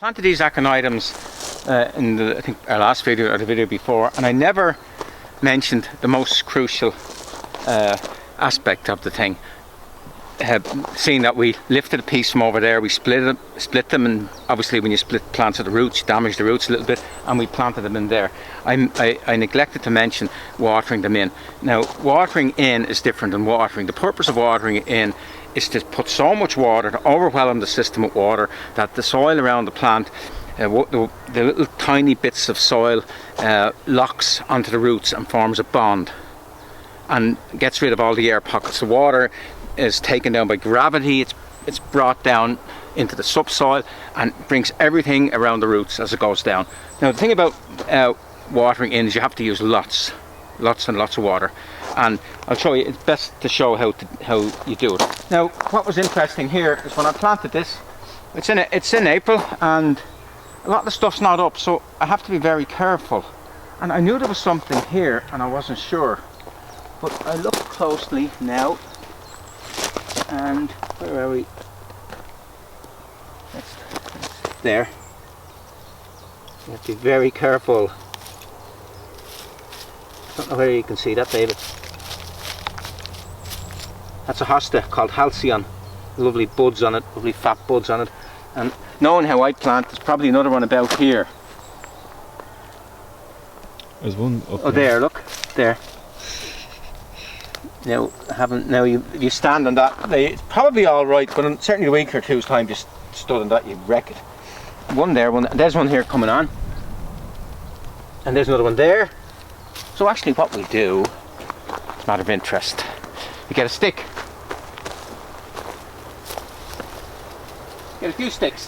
planted these aconitums in the, I think our last video or the video before, and I never mentioned the most crucial aspect of the thing. Seeing that we lifted a piece from over there, we split them, and obviously when you split plants at the roots, you damage the roots a little bit, and we planted them in there. I neglected to mention watering them in. Now, watering in is different than watering. The purpose of watering it in is to put so much water, to overwhelm the system with water, that the soil around the plant, the little tiny bits of soil locks onto the roots and forms a bond and gets rid of all the air pockets. The water is taken down by gravity, it's brought down into the subsoil and brings everything around the roots as it goes down. Now, the thing about watering in is you have to use lots and lots of water, and I'll show you. It's best to show how you do it. Now, what was interesting here is when I planted this, it's in April, and a lot of the stuff's not up, so I have to be very careful. And I knew there was something here and I wasn't sure, but I looked closely now, and where are we? That's there. You have to be very careful. I don't know whether you can see that, David. That's a hosta called Halcyon. Lovely buds on it, lovely fat buds on it. And knowing how I plant, there's probably another one about here. There's one up there. Oh, there, look, there. Now, if you stand on that, it's probably all right, but in certainly a week or two's time, just stood on that, you'd wreck it. One there, there's one here coming on, and there's another one there. So actually, what we do, it's a matter of interest. We get a stick, get a few sticks,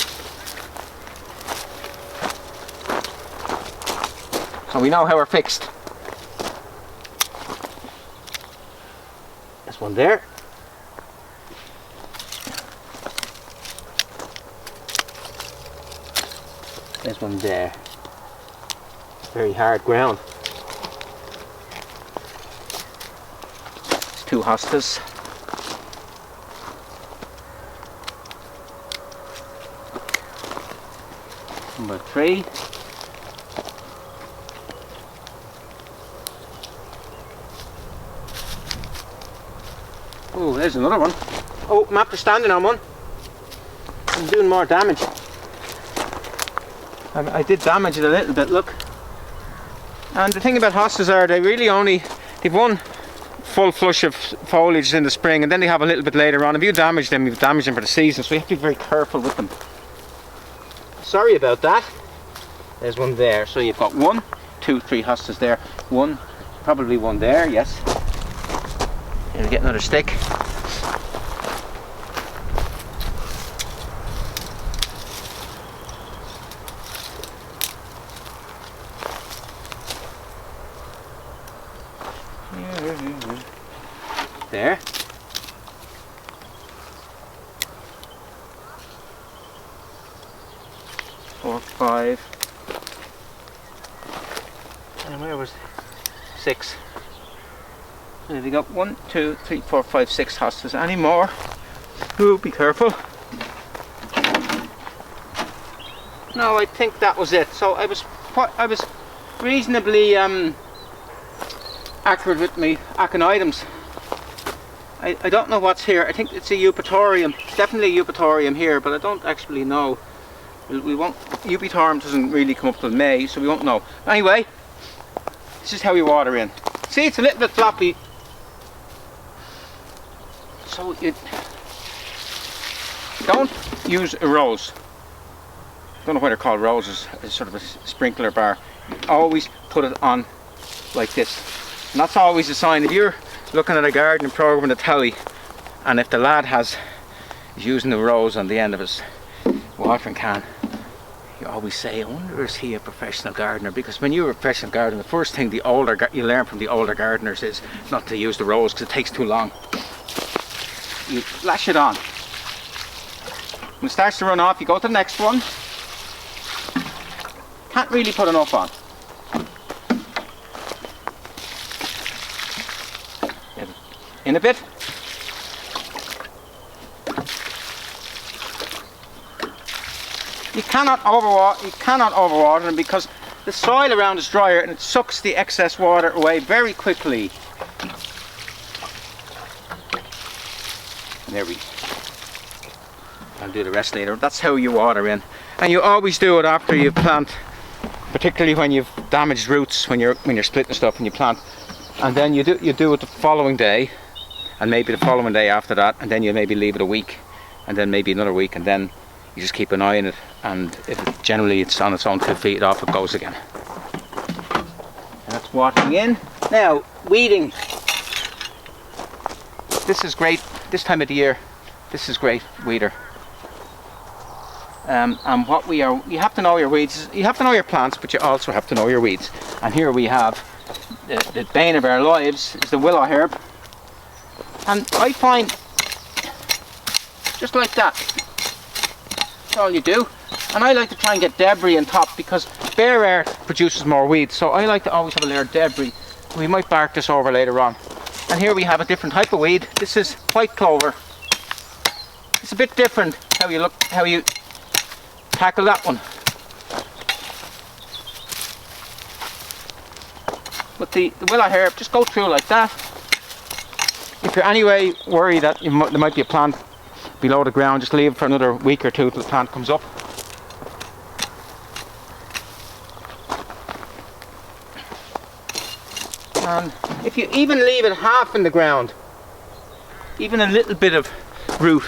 so we know how we're fixed. There's one there. There's one there. Very hard ground. There's two hostas. Number 3. Oh, there's another one. Oh, I'm after standing on one. I'm doing more damage. I did damage it a little bit, look. And the thing about hostas are they've one full flush of foliage in the spring, and then they have a little bit later on. If you damage them, you've damaged them for the season, so you have to be very careful with them. Sorry about that. There's one there. So you've got 1, 2, 3 hostas there. One, probably one there, yes. Here we get another stick. There. Four, 5. And where was 6? So we got 1, 2, 3, 4, 5, 6 hostas. Any more? Ooh, be careful. No, I think that was it. So I was reasonably accurate with me aconitums. I don't know what's here. I think it's a eupatorium. It's definitely a eupatorium here, but I don't actually know. We won't. Eupatorium doesn't really come up till May, so we won't know. Anyway, this is how you water in. See, it's a little bit floppy. So you don't use a rose. I don't know why they're called roses. It's sort of a sprinkler bar. You always put it on like this. And that's always a sign. If you're looking at a gardening program on the telly, and if the lad is using the rose on the end of his watering can, you always say, I wonder, is he a professional gardener? Because when you're a professional gardener, the first thing you learn from the older gardeners is not to use the rose because it takes too long. You lash it on. When it starts to run off, you go to the next one. Can't really put enough on. In a bit. You cannot overwater them because the soil around is drier and it sucks the excess water away very quickly. There we. I'll do the rest later. That's how you water in, and you always do it after you plant, particularly when you've damaged roots, when you're splitting stuff and you plant, and then you do it the following day, and maybe the following day after that, and then you maybe leave it a week, and then maybe another week, and then you just keep an eye on it, and if generally it's on its own 2 feet off, it goes again. And that's watering in. Now, weeding. This is great this time of the year. This is great weeder. And what you have to know your weeds. You have to know your plants, but you also have to know your weeds. And here we have the bane of our lives is the Willowherb. And I find, just like that, that's all you do. And I like to try and get debris on top because bare earth produces more weeds. So I like to always have a layer of debris. We might bark this over later on. And here we have a different type of weed. This is white clover. It's a bit different how you tackle that one. But the Willowherb, just go through like that. If you're anyway worried that there might be a plant below the ground, just leave it for another week or two till the plant comes up. And if you even leave it half in the ground, even a little bit of root,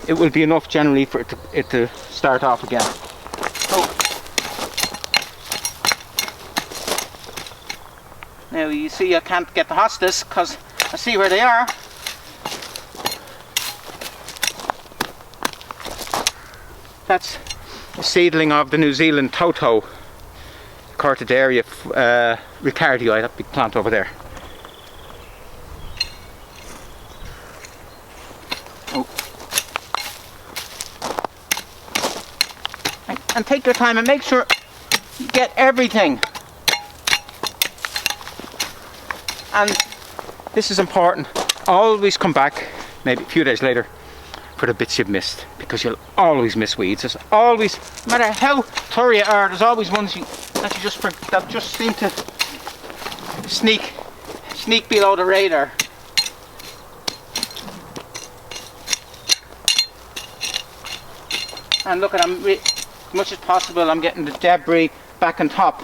it will be enough generally for it to start off again. So, now you see I can't get the hostas because I see where they are. That's a seedling of the New Zealand Toto, Cortaderia, richardii, that big plant over there. Oh. And take your time and make sure you get everything. And this is important. Always come back maybe a few days later for the bits you've missed, because you'll always miss weeds. There's always, no matter how thorough you are, there's always ones that just seem to sneak below the radar. And look at them, as much as possible I'm getting the debris back on top,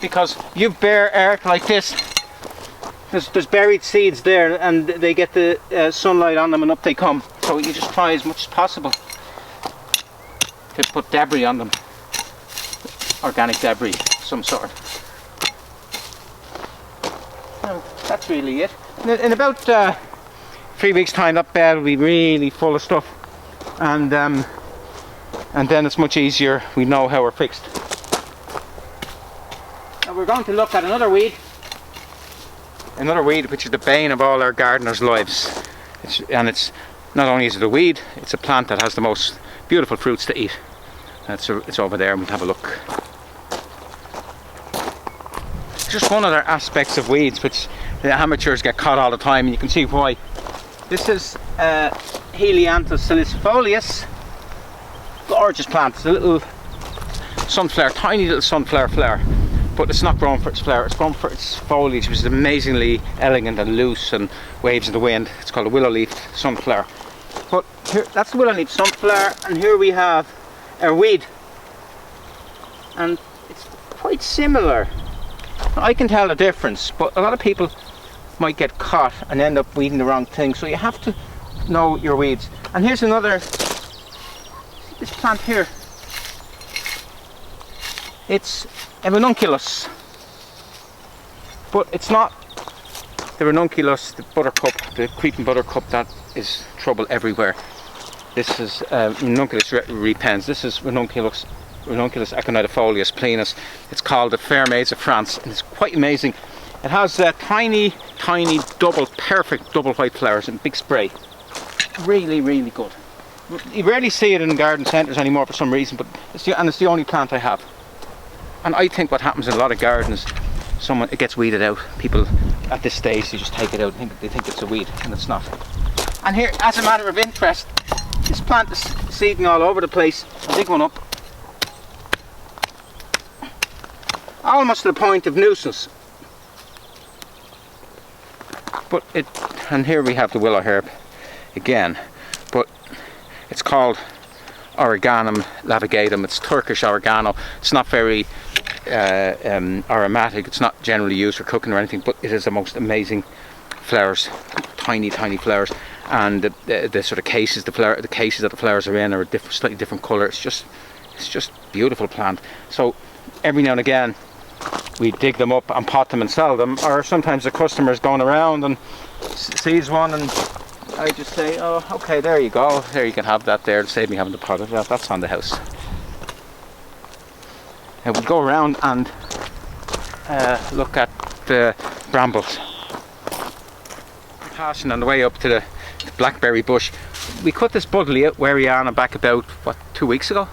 because you've bare earth like this, there's buried seeds there and they get the sunlight on them and up they come. So you just try as much as possible to put debris on them, organic debris of some sort. So that's really it. In about 3 weeks time that bed will be really full of stuff, and then it's much easier. We know how we're fixed. Now we're going to look at another weed which is the bane of all our gardeners' lives. It's not only is it a weed, it's a plant that has the most beautiful fruits to eat. It's over there and we'll have a look. It's just one of the aspects of weeds which the amateurs get caught all the time, and you can see why. This is Helianthus salicifolius. Gorgeous plant. It's a little sunflower, tiny little sunflower flower. But it's not grown for its flower, it's grown for its foliage, which is amazingly elegant and loose and waves in the wind. It's called a willow leaf sunflower. But here, that's the willow leaf sunflower, and here we have our weed. And it's quite similar. I can tell the difference, but a lot of people might get caught and end up weeding the wrong thing, so you have to know your weeds. And here's another, this plant here. It's a Ranunculus, but it's not the Ranunculus, the buttercup, the creeping buttercup that is trouble everywhere. This is Ranunculus repens. This is Ranunculus aconitifolius Plenus. It's called the fair maids of France, and it's quite amazing. It has tiny perfect double white flowers and big spray. Really, really good. You rarely see it in garden centres anymore for some reason, but it's the only plant I have. And I think what happens in a lot of gardens, it gets weeded out. People at this stage, they just take it out and they think it's a weed, and it's not. And here, as a matter of interest, this plant is seeding all over the place. I'll dig one up. almost to the point of nuisance. But and here we have the Willowherb again, but it's called Origanum laevigatum. It's Turkish oregano. It's not very aromatic. It's not generally used for cooking or anything, but it is the most amazing flowers, tiny flowers, and the sort of cases the cases that the flowers are in are a slightly different colour. It's just beautiful plant. So every now and again we dig them up and pot them and sell them, or sometimes the customer's going around and sees one and I just say, oh, okay, there you go, there you can have that there, to save me having to pot it. Well, that's on the house. Now we go around and look at the brambles. Passing on the way up to the blackberry bush. We cut this Buddleja, weyeriana, back about, 2 weeks ago?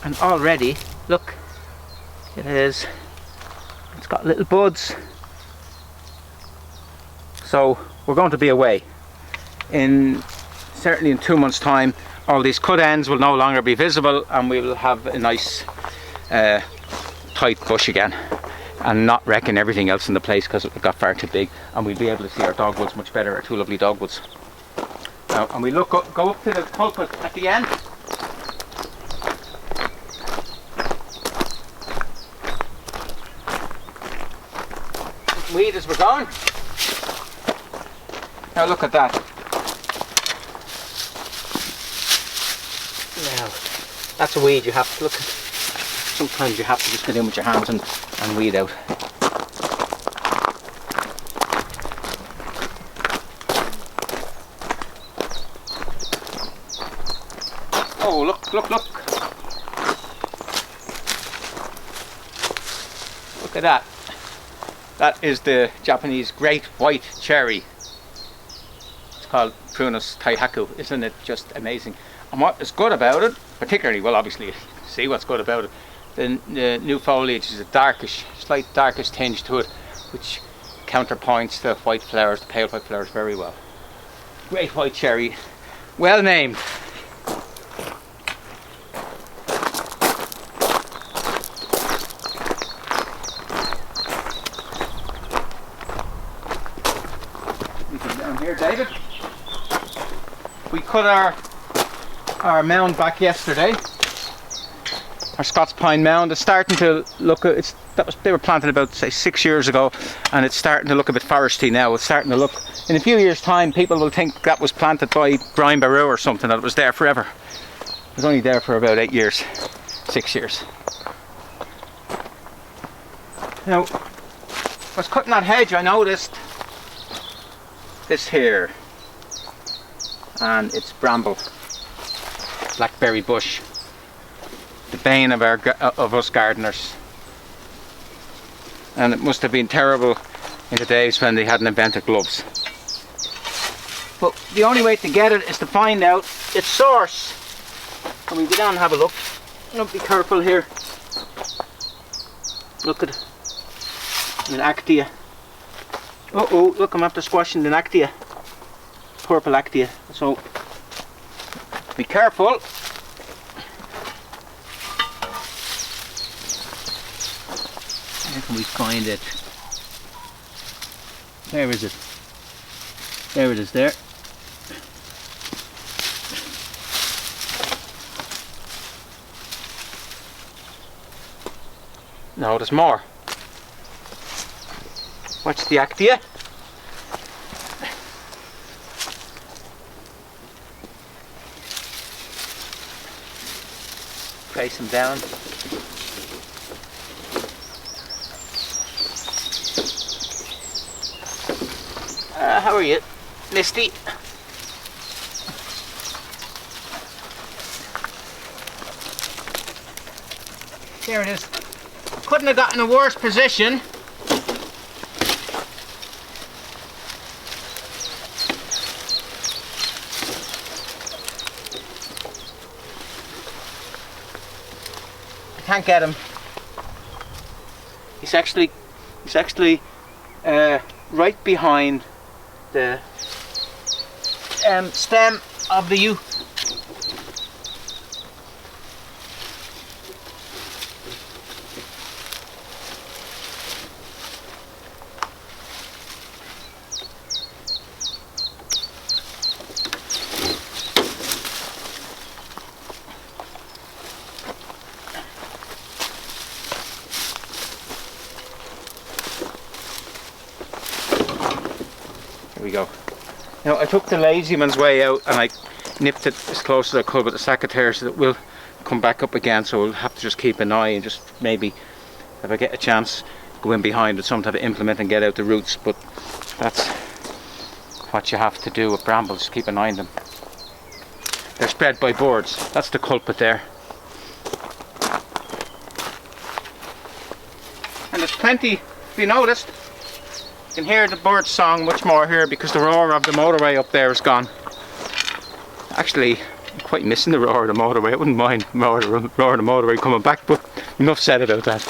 And already, look, it's got little buds. So we're going to be away. Certainly in 2 months' time, all these cut ends will no longer be visible, and we will have a nice tight bush again, and not wrecking everything else in the place because it got far too big, and we'll be able to see our dogwoods much better, our two lovely dogwoods. Now, and we go up to the pulpit at the end. Weed as we're going. Now look at that. Now, that's a weed you have to look at. Sometimes you have to just get in with your hands and weed out. Oh, look. Look at that. That is the Japanese great white cherry. It's called Prunus Tai-haku. Isn't it just amazing? And what is good about it, particularly, well, obviously, see what's good about it, the new foliage is a slight darkish tinge to it, which counterpoints the white flowers, the pale white flowers, very well. Great white cherry, well named. Down here, David. We cut our mound back yesterday. Our Scots pine mound is starting to look. They were planted about, say, 6 years ago, and it's starting to look a bit foresty now. It's starting to look. In a few years' time, people will think that was planted by Brian Boru or something. That it was there forever. It was only there for about 8 years, 6 years. Now, I was cutting that hedge. I noticed this here, and it's bramble, blackberry bush. The bane of us gardeners, and it must have been terrible in the days when they hadn't invented gloves. But the only way to get it is to find out its source. And we go down and have a look. Don't be careful here. Look at an actia. Uh-oh, look, I'm after squashing an actia. Purple actia. So be careful. Where can we find it? Where is it? There it is there. No, there's more. What's the actia? Trace them down. How are you, Misty? There it is. Couldn't have gotten a worse position. I can't get him. He's actually right behind the stem of the yew. we go. Now I took the lazy man's way out and I nipped it as close as I could with the secateurs so that it will come back up again, so we'll have to just keep an eye and just maybe, if I get a chance, go in behind with some type of implement and get out the roots. But that's what you have to do with brambles, keep an eye on them. They're spread by birds, that's the culprit there. And there's plenty, if you noticed, you can hear the bird's song much more here because the roar of the motorway up there is gone. Actually, I'm quite missing the roar of the motorway. I wouldn't mind roar of the motorway coming back, but enough said about that.